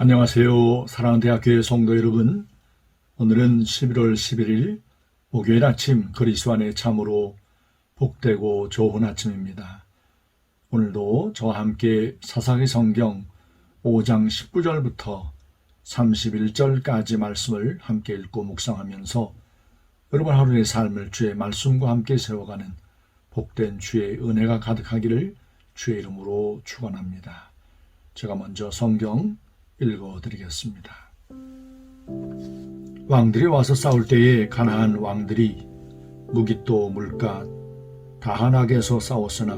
안녕하세요. 사랑하는 대학교의 성도 여러분. 오늘은 11월 11일 목요일 아침 그리스도 안에 참으로 복되고 좋은 아침입니다. 오늘도 저와 함께 사사기 성경 5장 19절부터 31절까지 말씀을 함께 읽고 묵상하면서 여러분 하루의 삶을 주의 말씀과 함께 세워가는 복된 주의 은혜가 가득하기를 주의 이름으로 축원합니다. 제가 먼저 성경 읽어드리겠습니다. 왕들이 와서 싸울 때에 가나안 왕들이 무깃도 물가 다하낙에서 싸웠으나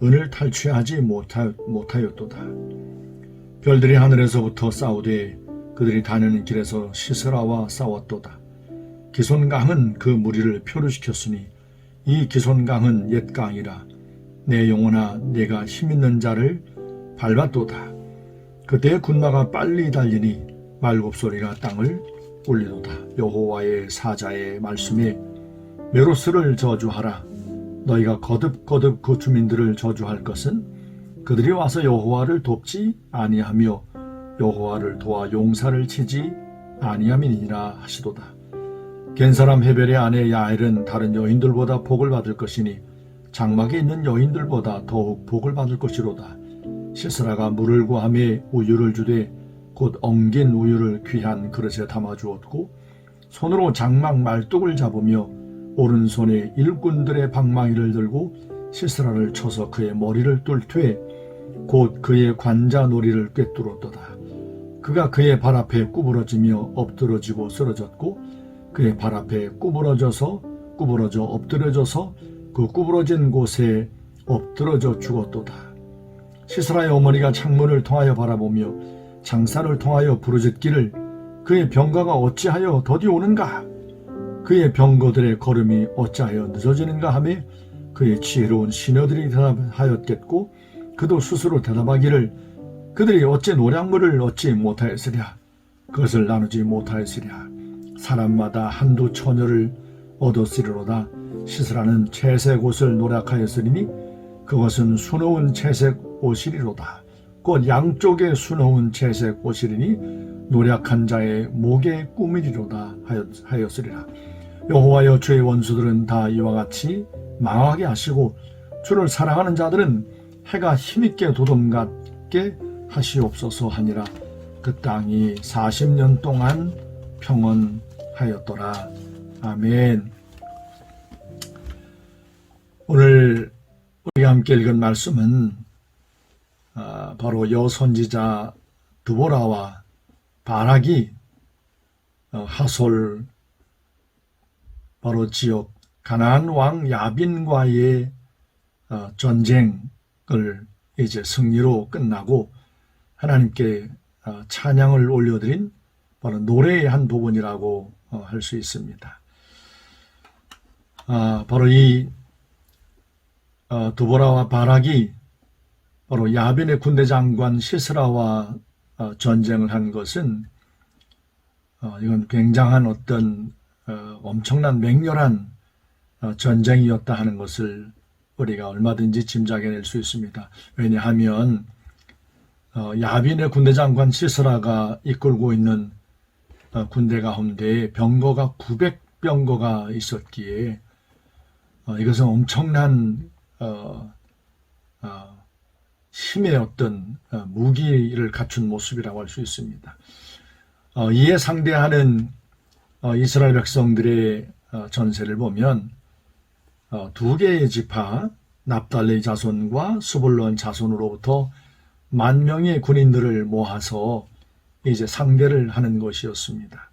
은을 탈취하지 못하였도다. 별들이 하늘에서부터 싸우되 그들이 다니는 길에서 시스라와 싸웠도다. 기손강은 그 무리를 표류시켰으니 이 기손강은 옛 강이라 내 영혼아 내가 힘있는 자를 밟았도다. 그때 군마가 빨리 달리니 말굽소리가 땅을 울리도다. 여호와의 사자의 말씀에 메로스를 저주하라. 너희가 거듭거듭 그 주민들을 저주할 것은 그들이 와서 여호와를 돕지 아니하며 여호와를 도와 용사를 치지 아니함이니라 하시도다. 겐사람 헤벨의 아내 야엘은 다른 여인들보다 복을 받을 것이니 장막에 있는 여인들보다 더욱 복을 받을 것이로다. 시스라가 물을 구하며 우유를 주되 곧 엉긴 우유를 귀한 그릇에 담아주었고 손으로 장막 말뚝을 잡으며 오른손에 일꾼들의 방망이를 들고 시스라를 쳐서 그의 머리를 뚫되 곧 그의 관자놀이를 꿰뚫었도다. 그가 그의 발 앞에 구부러지며 엎드러지고 쓰러졌고 그의 발 앞에 구부러져 엎드려져서 그 구부러진 곳에 엎드러져 죽었도다. 시스라의 어머니가 창문을 통하여 바라보며 장사를 통하여 부르짖기를 그의 병거가 어찌하여 더디 오는가? 그의 병거들의 걸음이 어찌하여 늦어지는가 하며 그의 지혜로운 시녀들이 대답하였겠고 그도 스스로 대답하기를 그들이 어찌 노량물을 얻지 못하였으랴? 그것을 나누지 못하였으랴? 사람마다 한두 처녀를 얻었으리로다. 시스라는 채색 옷을 노력하였으리니 그것은 수놓은 채색 옷이리로다. 곧 양쪽에 수놓은 채색 옷이리니 노력한 자의 목에 꾸미리로다 하였으리라. 여호와여 주의 원수들은 다 이와 같이 망하게 하시고 주를 사랑하는 자들은 해가 힘있게 도dom같게 하시옵소서 하니라. 그 땅이 40년 동안 평온하였더라. 아멘. 오늘 우리가 함께 읽은 말씀은 바로 여선지자 드보라와 바락이 하솔 바로 지역 가나안 왕 야빈과의 전쟁을 이제 승리로 끝나고 하나님께 찬양을 올려드린 바로 노래의 한 부분이라고 할 수 있습니다. 바로 이 드보라와 바락이 바로 야빈의 군대 장관 시스라와 전쟁을 한 것은 이건 굉장한 어떤 엄청난 맹렬한 전쟁이었다 하는 것을 우리가 얼마든지 짐작해낼 수 있습니다. 왜냐하면 야빈의 군대 장관 시스라가 이끌고 있는 군대 가운데 병거가 900병거가 있었기에 이것은 엄청난 힘의 어떤 무기를 갖춘 모습이라고 할 수 있습니다. 이에 상대하는 이스라엘 백성들의 전세를 보면 두 개의 지파 납달리 자손과 스불론 자손으로부터 10,000명의 군인들을 모아서 이제 상대를 하는 것이었습니다.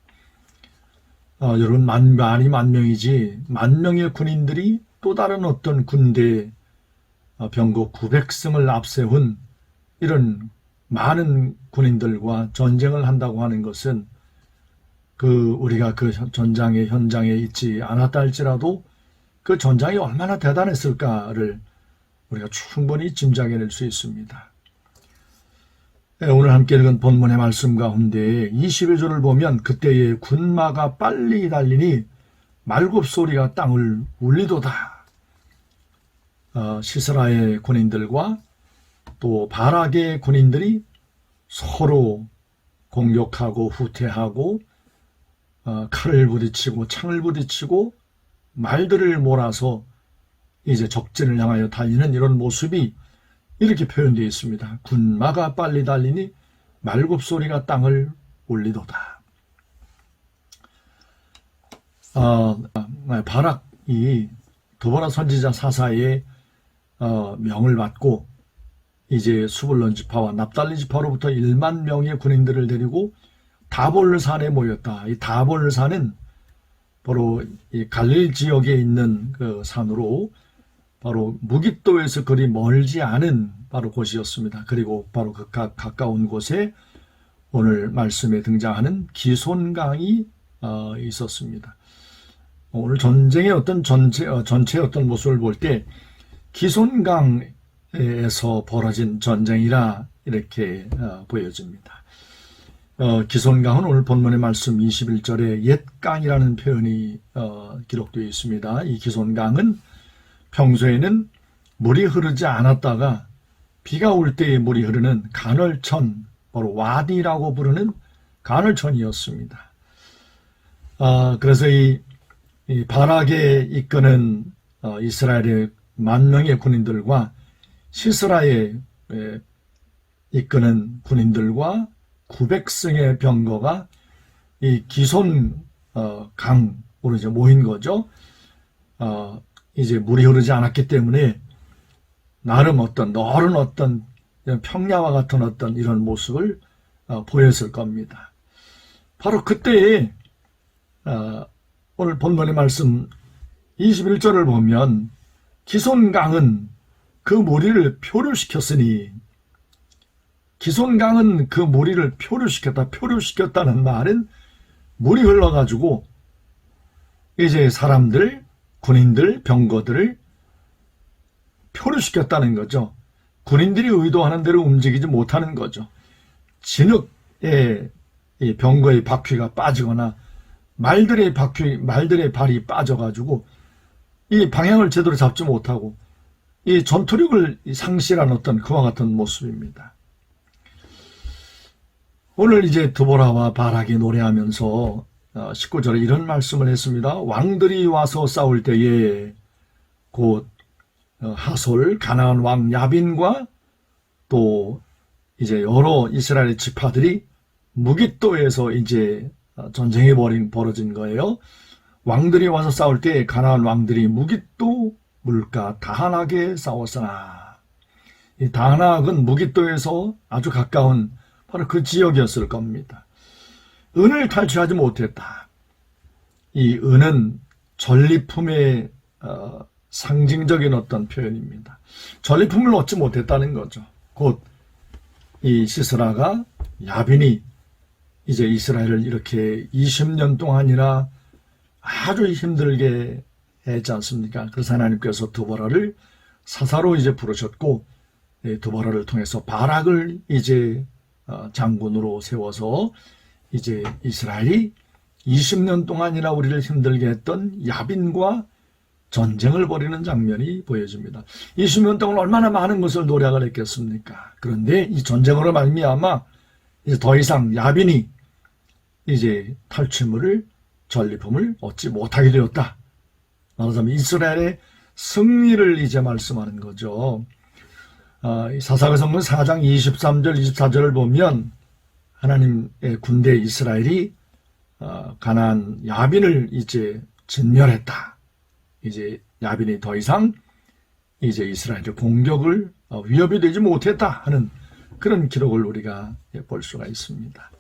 여러분 많이 10,000명이지 10,000명의 군인들이 또 다른 어떤 군대 병거 900승을 앞세운 이런 많은 군인들과 전쟁을 한다고 하는 것은 우리가 그 전장의 현장에 있지 않았다 할지라도 그 전장이 얼마나 대단했을까를 우리가 충분히 짐작해낼 수 있습니다. 오늘 함께 읽은 본문의 말씀 가운데 21절을 보면 그때에 군마가 빨리 달리니 말굽소리가 땅을 울리도다. 시스라의 군인들과 또 바락의 군인들이 서로 공격하고 후퇴하고 칼을 부딪히고 창을 부딪히고 말들을 몰아서 이제 적진을 향하여 달리는 이런 모습이 이렇게 표현되어 있습니다. 군마가 빨리 달리니 말굽소리가 땅을 울리도다. 바락이 드보라 선지자 사사의 명을 받고 이제 수불론 지파와 납달리 지파로부터 1만 명의 군인들을 데리고 다볼산에 모였다. 이 다볼산은 바로 이 갈릴 지역에 있는 그 산으로 바로 무깃도에서 그리 멀지 않은 바로 곳이었습니다. 그리고 바로 그 가까운 곳에 오늘 말씀에 등장하는 기손강이 있었습니다. 오늘 전쟁의 어떤 전체의 어떤 모습을 볼 때 기손강에서 벌어진 전쟁이라 이렇게 보여집니다. 기손강은 오늘 본문의 말씀 21절에 옛강이라는 표현이 기록되어 있습니다. 이 기손강은 평소에는 물이 흐르지 않았다가 비가 올 때에 물이 흐르는 간헐천, 바로 와디라고 부르는 간헐천이었습니다. 그래서 이 바락에 이끄는 이스라엘의 10,000명의 군인들과 시스라에 이끄는 군인들과 900승의 병거가 이 기손 강으로 이제 모인 거죠. 이제 물이 흐르지 않았기 때문에 나름 너른 평야와 같은 어떤 이런 모습을 보였을 겁니다. 바로 그때에 오늘 본문의 말씀 21절을 보면 기손강은 그 무리를 표류시켰으니, 기손강은 그 무리를 표류시켰다는 말은 물이 흘러가지고 이제 사람들, 군인들, 병거들을 표류시켰다는 거죠. 군인들이 의도하는 대로 움직이지 못하는 거죠. 진흙에 이 병거의 바퀴가 빠지거나 말들의 발이 빠져가지고 이 방향을 제대로 잡지 못하고 이 전투력을 상실한 어떤 그와 같은 모습입니다. 오늘 이제 드보라와 바락이 노래하면서 19절에 이런 말씀을 했습니다. 왕들이 와서 싸울 때에 곧 하솔 가나안 왕 야빈과 또 이제 여러 이스라엘 지파들이 무깃도에서 이제 전쟁이 벌어진 거예요. 왕들이 와서 싸울 때 가나안 왕들이 무깃도 물가 다하낙에 싸웠으나, 이 다하낙은 무깃도에서 아주 가까운 바로 그 지역이었을 겁니다. 은을 탈취하지 못했다. 이 은은 전리품의 상징적인 어떤 표현입니다. 전리품을 얻지 못했다는 거죠. 곧 이 시스라가 야빈이 이제 이스라엘을 이렇게 20년 동안이나 아주 힘들게 했지 않습니까? 그래서 하나님께서 드보라를 사사로 이제 부르셨고, 드보라를 통해서 바락을 이제 장군으로 세워서 이제 이스라엘이 20년 동안이나 우리를 힘들게 했던 야빈과 전쟁을 벌이는 장면이 보여집니다. 20년 동안 얼마나 많은 것을 노력을 했겠습니까? 그런데 이 전쟁으로 말미암아 이제 더 이상 야빈이 이제 탈취물을, 전리품을 얻지 못하게 되었다. 말하자면 이스라엘의 승리를 이제 말씀하는 거죠. 사사기성경 4장 23절 24절을 보면 하나님의 군대 이스라엘이 가나안 야빈을 이제 진멸했다. 이제 야빈이 더 이상 이제 이스라엘의 공격을 위협이 되지 못했다 하는 그런 기록을 우리가 볼 수가 있습니다.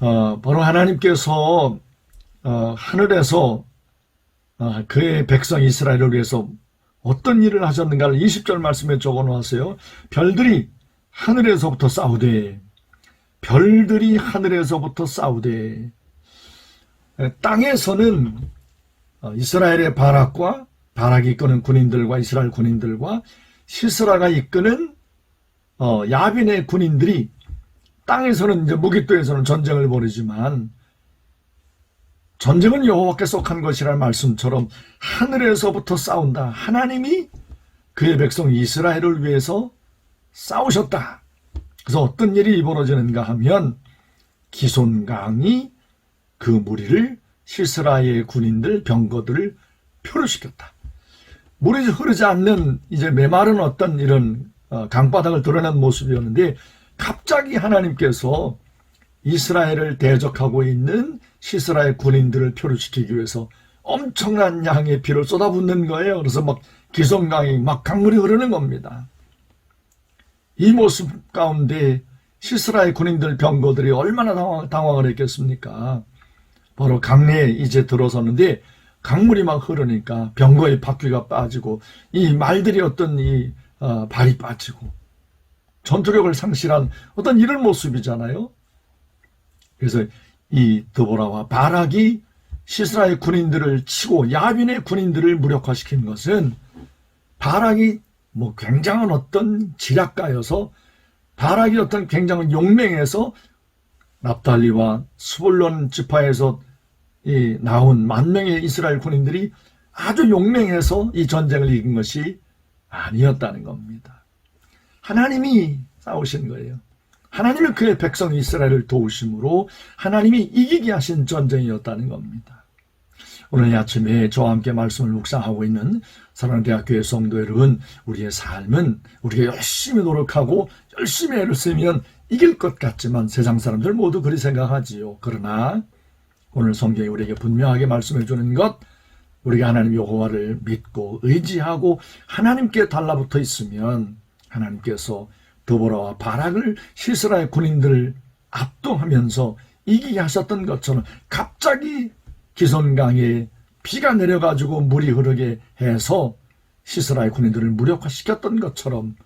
바로 하나님께서 하늘에서 그의 백성 이스라엘을 위해서 어떤 일을 하셨는가를 20절 말씀에 적어 놓았어요. 별들이 하늘에서부터 싸우되, 별들이 하늘에서부터 싸우되. 땅에서는 이스라엘의 바락이 이끄는 군인들과 이스라엘 군인들과 시스라가 이끄는 야빈의 군인들이 땅에서는 이제 무깃도에서는 전쟁을 벌이지만, 전쟁은 여호와께 속한 것이라는 말씀처럼 하늘에서부터 싸운다. 하나님이 그의 백성 이스라엘을 위해서 싸우셨다. 그래서 어떤 일이 벌어지는가 하면 기손강이 그 무리를 시스라의 군인들 병거들을 표류시켰다. 물이 흐르지 않는 이제 메마른 어떤 이런 강바닥을 드러낸 모습이었는데 갑자기 하나님께서 이스라엘을 대적하고 있는 시스라의 군인들을 표류시키기 위해서 엄청난 양의 피를 쏟아붓는 거예요. 그래서 막 기손강이 막 강물이 흐르는 겁니다. 이 모습 가운데 시스라의 군인들 병거들이 얼마나 당황을 했겠습니까? 바로 강내에 이제 들어섰는데 강물이 막 흐르니까 병거의 바퀴가 빠지고 이 말들이 어떤 발이 빠지고 전투력을 상실한 어떤 이런 모습이잖아요. 그래서 이 드보라와 바락이 시스라의 군인들을 치고 야빈의 군인들을 무력화시킨 것은 바락이 굉장한 어떤 지략가여서 바락이 어떤 굉장한 용맹에서 납달리와 스불론 지파에서 나온 만명의 이스라엘 군인들이 아주 용맹해서 이 전쟁을 이긴 것이 아니었다는 겁니다. 하나님이 싸우신 거예요. 하나님이 그의 백성 이스라엘을 도우심으로 하나님이 이기게 하신 전쟁이었다는 겁니다. 오늘 아침에 저와 함께 말씀을 묵상하고 있는 사랑하는 대학교의 성도 여러분, 우리의 삶은 우리가 열심히 노력하고 열심히 애를 쓰면 이길 것 같지만 세상 사람들 모두 그리 생각하지요. 그러나 오늘 성경이 우리에게 분명하게 말씀해 주는 것, 우리가 하나님 여호와를 믿고 의지하고 하나님께 달라붙어 있으면 하나님께서 드보라와 바락을 시스라의 군인들을 압도하면서 이기게 하셨던 것처럼 갑자기 기손강에 비가 내려가지고 물이 흐르게 해서 시스라의 군인들을 무력화시켰던 것처럼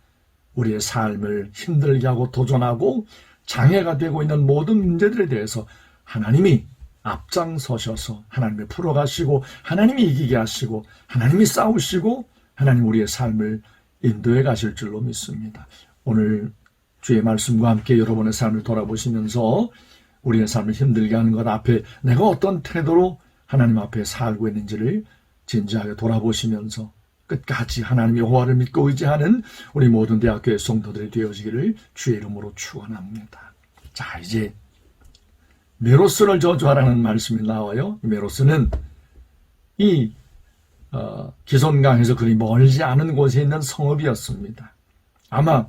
우리의 삶을 힘들게 하고 도전하고 장애가 되고 있는 모든 문제들에 대해서 하나님이 앞장서셔서 하나님이 풀어가시고 하나님이 이기게 하시고 하나님이 싸우시고 하나님 우리의 삶을 인도해 가실 줄로 믿습니다. 오늘 주의 말씀과 함께 여러분의 삶을 돌아보시면서 우리의 삶을 힘들게 하는 것 앞에 내가 어떤 태도로 하나님 앞에 살고 있는지를 진지하게 돌아보시면서 끝까지 하나님 여호와를 믿고 의지하는 우리 모든 대학교의 성도들이 되어지기를 주의 이름으로 축원합니다. 자, 이제 메로스를 저주하라는 말씀이 나와요. 메로스는 이 기손강에서 그리 멀지 않은 곳에 있는 성읍이었습니다. 아마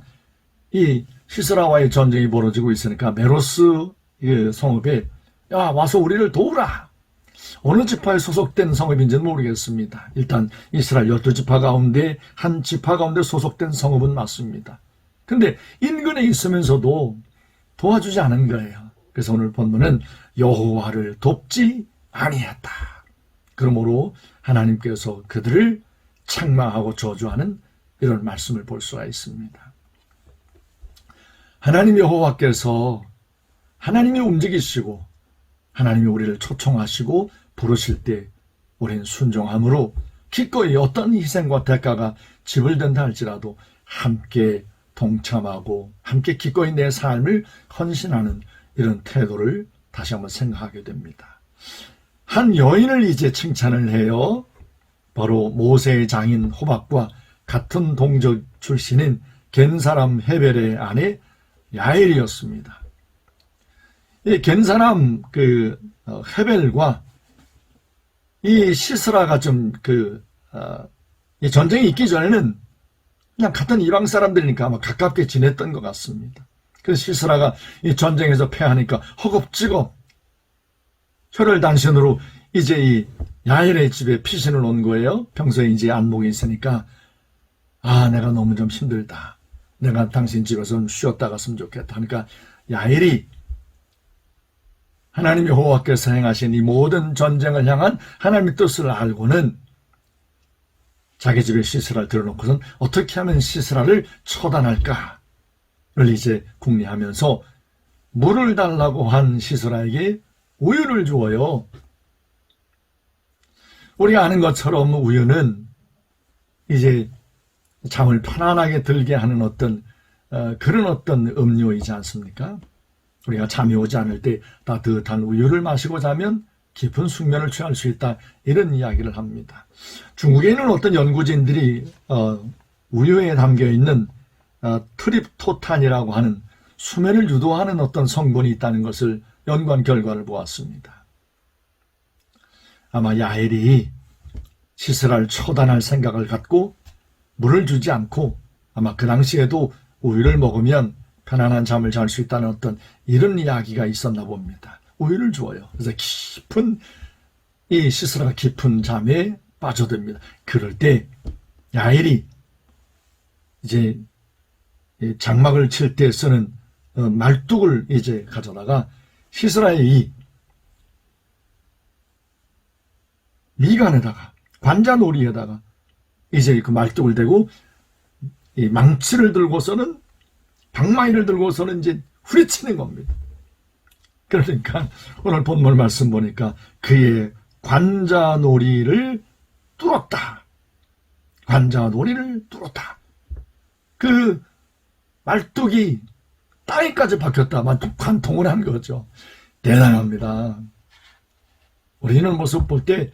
이 시스라와의 전쟁이 벌어지고 있으니까 메로스 성읍에 야 와서 우리를 도우라. 어느 지파에 소속된 성읍인지는 모르겠습니다. 일단 이스라엘 12지파 가운데 한 지파 가운데 소속된 성읍은 맞습니다. 근데 인근에 있으면서도 도와주지 않은 거예요. 그래서 오늘 본문은 여호와를 돕지 아니했다. 그러므로 하나님께서 그들을 책망하고 저주하는 이런 말씀을 볼 수가 있습니다. 하나님 여호와께서 하나님이 움직이시고 하나님이 우리를 초청하시고 부르실 때 우리는 순종함으로 기꺼이 어떤 희생과 대가가 지불된다 할지라도 함께 동참하고 함께 기꺼이 내 삶을 헌신하는 이런 태도를 다시 한번 생각하게 됩니다. 한 여인을 이제 칭찬을 해요. 바로 모세의 장인 호박과 같은 동족 출신인 겐사람 헤벨의 아내 야엘이었습니다. 이 겐사람 헤벨과 이 시스라가 이 전쟁이 있기 전에는 그냥 같은 이방 사람들이니까 아마 가깝게 지냈던 것 같습니다. 그래서 시스라가 이 전쟁에서 패하니까 허겁지겁 혀를 단신으로 이제 이 야엘의 집에 피신을 온 거예요. 평소에 이제 안목이 있으니까 내가 너무 좀 힘들다. 내가 당신 집에서 좀 쉬었다 갔으면 좋겠다. 그러니까 야엘이 하나님 여호와께서 행하신 이 모든 전쟁을 향한 하나님의 뜻을 알고는 자기 집에 시스라를 들어놓고선 어떻게 하면 시스라를 처단할까를 이제 궁리하면서 물을 달라고 한 시스라에게 우유를 주어요. 우리가 아는 것처럼 우유는 이제 잠을 편안하게 들게 하는 그런 어떤 음료이지 않습니까? 우리가 잠이 오지 않을 때 따뜻한 우유를 마시고 자면 깊은 숙면을 취할 수 있다. 이런 이야기를 합니다. 중국에 있는 어떤 연구진들이 우유에 담겨있는 트립토탄이라고 하는 수면을 유도하는 어떤 성분이 있다는 것을 연구한 결과를 보았습니다. 아마 야엘이 시스라를 처단할 생각을 갖고 물을 주지 않고 아마 그 당시에도 우유를 먹으면 편안한 잠을 잘 수 있다는 어떤 이런 이야기가 있었나 봅니다. 우유를 주어요. 그래서 이 시스라가 깊은 잠에 빠져듭니다. 그럴 때 야엘이 이제 장막을 칠 때 쓰는 말뚝을 이제 가져다가 시스라의 이 미간에다가 관자놀이에다가 이제 그 말뚝을 대고 이 망치를 들고서는 방망이를 들고서는 이제 후려치는 겁니다. 그러니까 오늘 본문 말씀 보니까 그의 관자놀이를 뚫었다. 관자놀이를 뚫었다. 그 말뚝이 땅에까지 박혔다. 관통을 한 거죠. 대단합니다. 우리는 모습 볼 때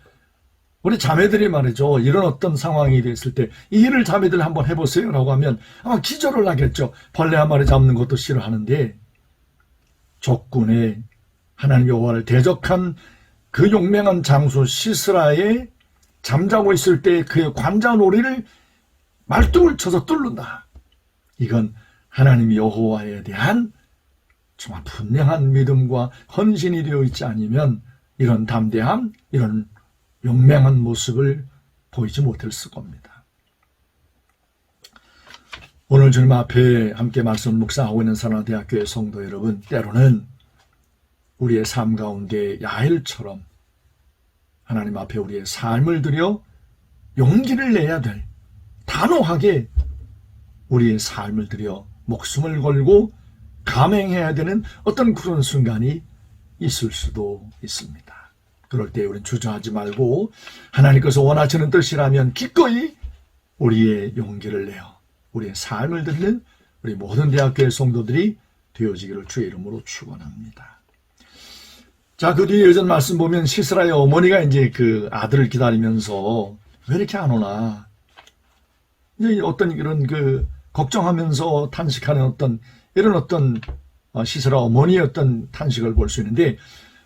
우리 자매들이 말이죠. 이런 어떤 상황이 됐을 때 이 일을 자매들 한번 해보세요 라고 하면 아마 기절을 하겠죠. 벌레 한 마리 잡는 것도 싫어하는데 적군의 하나님 여호와를 대적한 그 용맹한 장수 시스라에 잠자고 있을 때 그의 관자놀이를 말뚝을 쳐서 뚫는다. 이건 하나님 여호와에 대한 정말 분명한 믿음과 헌신이 되어 있지 않으면 이런 담대함, 이런 용맹한 모습을 보이지 못했을 겁니다. 오늘 주님 앞에 함께 말씀 묵상하고 있는 사랑대학교의 성도 여러분, 때로는 우리의 삶 가운데 야엘처럼 하나님 앞에 우리의 삶을 들여 용기를 내야 될, 단호하게 우리의 삶을 들여 목숨을 걸고 감행해야 되는 어떤 그런 순간이 있을 수도 있습니다. 그럴 때 우리는 주저하지 말고 하나님께서 원하시는 뜻이라면 기꺼이 우리의 용기를 내어 우리의 삶을 드리는 우리 모든 대학교의 성도들이 되어지기를 주의 이름으로 축원합니다. 자, 그 뒤에 예전 말씀 보면 시스라의 어머니가 이제 그 아들을 기다리면서 왜 이렇게 안 오나? 이제 어떤 이런 그 걱정하면서 탄식하는 어떤 이런 어떤 시스라 어머니의 어떤 탄식을 볼 수 있는데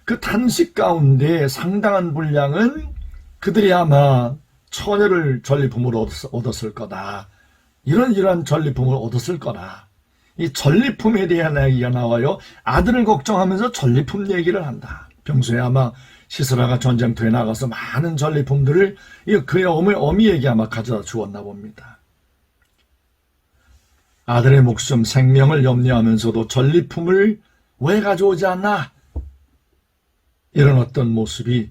그 탄식 가운데 상당한 분량은 그들이 아마 처녀를 전리품으로 얻었을 거다. 이러한 전리품을 얻었을 거다. 이 전리품에 대한 이야기가 나와요. 아들을 걱정하면서 전리품 얘기를 한다. 평소에 아마 시스라가 전쟁터에 나가서 많은 전리품들을 그의 어미에게 아마 가져다 주었나 봅니다. 아들의 목숨, 생명을 염려하면서도 전리품을 왜 가져오지 않나? 이런 어떤 모습이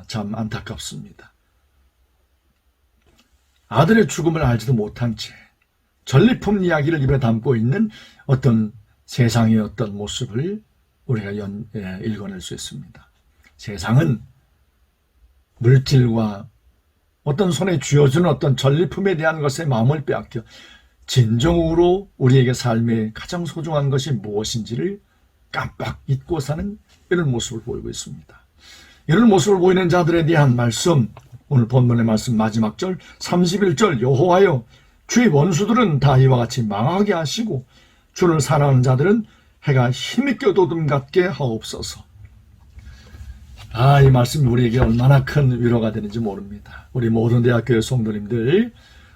참 안타깝습니다. 아들의 죽음을 알지도 못한 채 전리품 이야기를 입에 담고 있는 어떤 세상의 어떤 모습을 우리가 읽어낼 수 있습니다. 세상은 물질과 어떤 손에 쥐어주는 어떤 전리품에 대한 것에 마음을 빼앗겨 진정으로 우리에게 삶의 가장 소중한 것이 무엇인지를 깜빡 잊고 사는 이런 모습을 보이고 있습니다. 이런 모습을 보이는 자들에 대한 말씀, 오늘 본문의 말씀 마지막 절 31절 여호와여 주의 원수들은 다 이와 같이 망하게 하시고 주를 사랑하는 자들은 해가 힘있게 도둠같게 하옵소서. 이 말씀이 우리에게 얼마나 큰 위로가 되는지 모릅니다. 우리 모든 대학교의 성도님들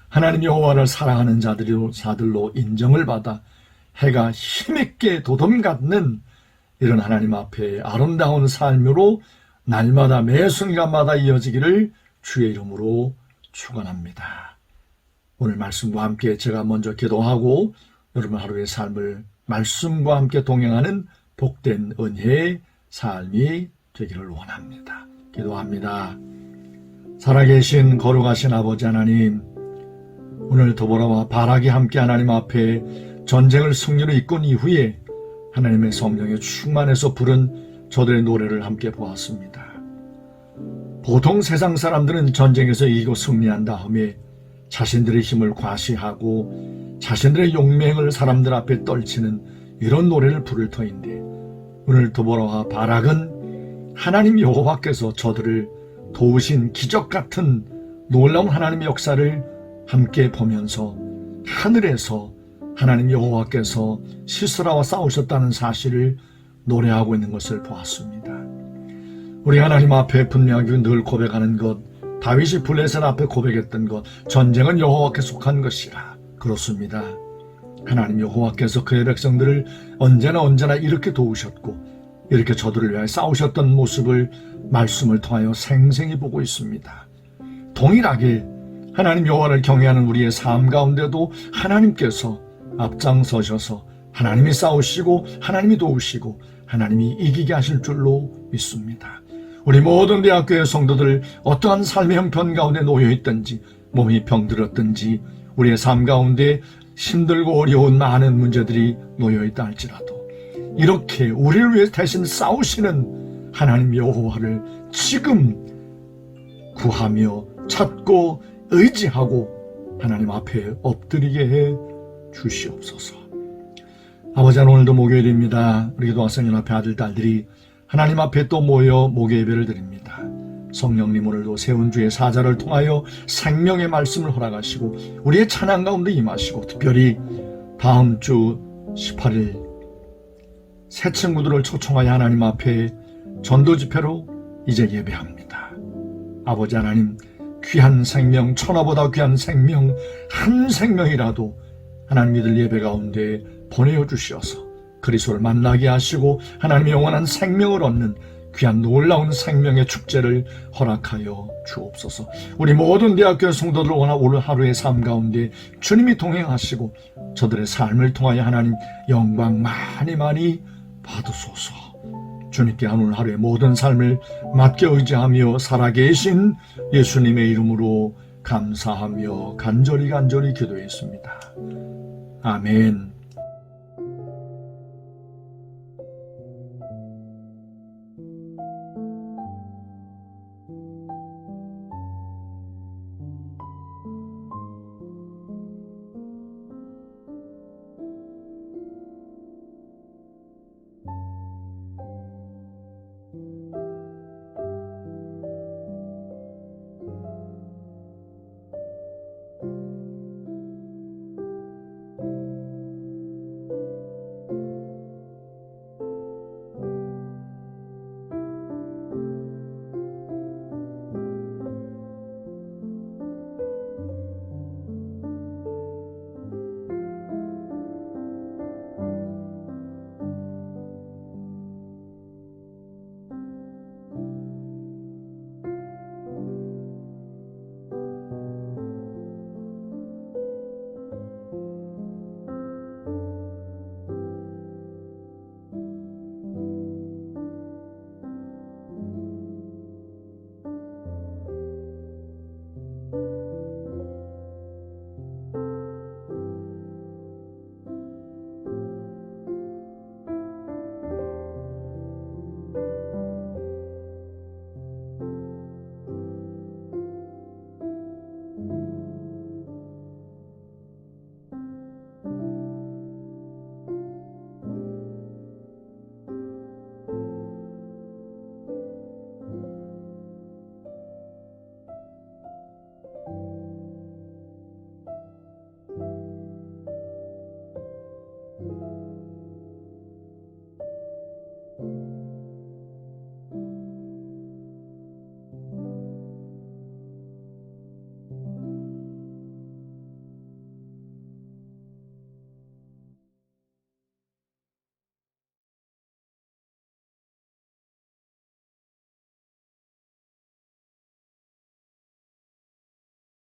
하나님 여호와를 사랑하는 자들로 인정을 받아 해가 힘있게 도dom갖는 이런 하나님 앞에 아름다운 삶으로 날마다 매 순간마다 이어지기를 주의 이름으로 축원합니다. 오늘 말씀과 함께 제가 먼저 기도하고 여러분 하루의 삶을 말씀과 함께 동행하는 복된 은혜의 삶이 되기를 원합니다. 기도합니다. 살아계신 거룩하신 아버지 하나님, 오늘 도보라와 바락이 함께 하나님 앞에 전쟁을 승리로 이끈 이후에 하나님의 성령의 충만해서 부른 저들의 노래를 함께 보았습니다. 보통 세상 사람들은 전쟁에서 이기고 승리한 다음에 자신들의 힘을 과시하고 자신들의 용맹을 사람들 앞에 떨치는 이런 노래를 부를 터인데 오늘 도보라와 바락은 하나님 여호와께서 저들을 도우신 기적 같은 놀라운 하나님의 역사를 함께 보면서 하늘에서 하나님 여호와께서 시스라와 싸우셨다는 사실을 노래하고 있는 것을 보았습니다. 우리 하나님 앞에 분명하게 늘 고백하는 것, 다윗이 블레셋 앞에 고백했던 것, 전쟁은 여호와께 속한 것이라. 그렇습니다. 하나님 여호와께서 그의 백성들을 언제나 이렇게 도우셨고 이렇게 저들을 위하여 싸우셨던 모습을 말씀을 통하여 생생히 보고 있습니다. 동일하게 하나님 여호와를 경외하는 우리의 삶 가운데도 하나님께서 앞장서셔서 하나님이 싸우시고 하나님이 도우시고 하나님이 이기게 하실 줄로 믿습니다. 우리 모든 대학교의 성도들 어떠한 삶의 형편 가운데 놓여있든지 몸이 병들었든지 우리의 삶 가운데 힘들고 어려운 많은 문제들이 놓여있다 할지라도 이렇게 우리를 위해 대신 싸우시는 하나님 여호와를 지금 구하며 찾고 의지하고 하나님 앞에 엎드리게 해 주시옵소서. 아버지, 오늘도 목요일입니다. 우리 기도학생연합회 아들 딸들이 하나님 앞에 또 모여 목요 예배를 드립니다. 성령님 오늘도 세운 주의 사자를 통하여 생명의 말씀을 허락하시고 우리의 찬양 가운데 임하시고 특별히 다음 주 18일 새 친구들을 초청하여 하나님 앞에 전도 집회로 이제 예배합니다. 아버지 하나님, 귀한 생명, 천하보다 귀한 생명 한 생명이라도 하나님 믿을 예배 가운데 보내어 주시어서 그리스도를 만나게 하시고 하나님의 영원한 생명을 얻는 귀한 놀라운 생명의 축제를 허락하여 주옵소서. 우리 모든 대학교 성도들 오늘 하루의 삶 가운데 주님이 동행하시고 저들의 삶을 통하여 하나님 영광 많이 받으소서. 주님께 오늘 하루의 모든 삶을 맡겨 의지하며 살아계신 예수님의 이름으로 감사하며 간절히 기도했습니다. 아멘.